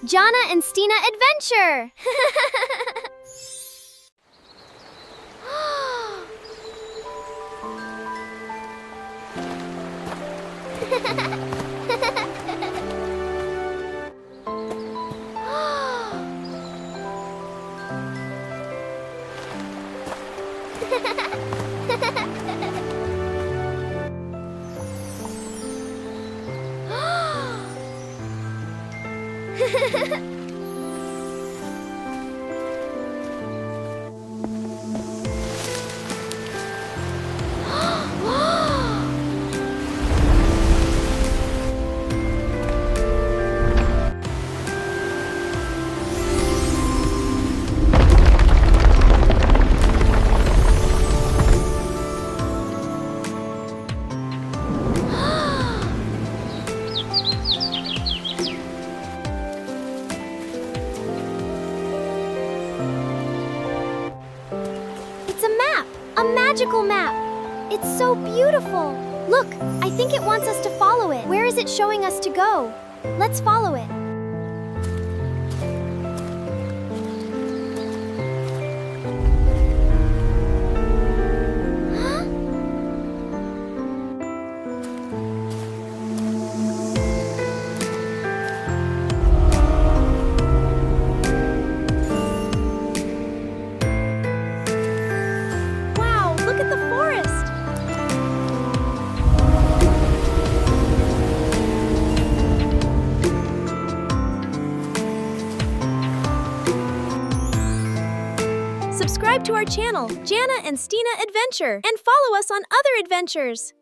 Jana and Stina adventure! It's a map! A magical map! It's so beautiful! Look, I think it wants us to follow it. Where is it showing us to go? Let's follow it. Huh? Wow, look at the forest! Subscribe to our channel, Jana and Stina Adventure, and follow us on other adventures.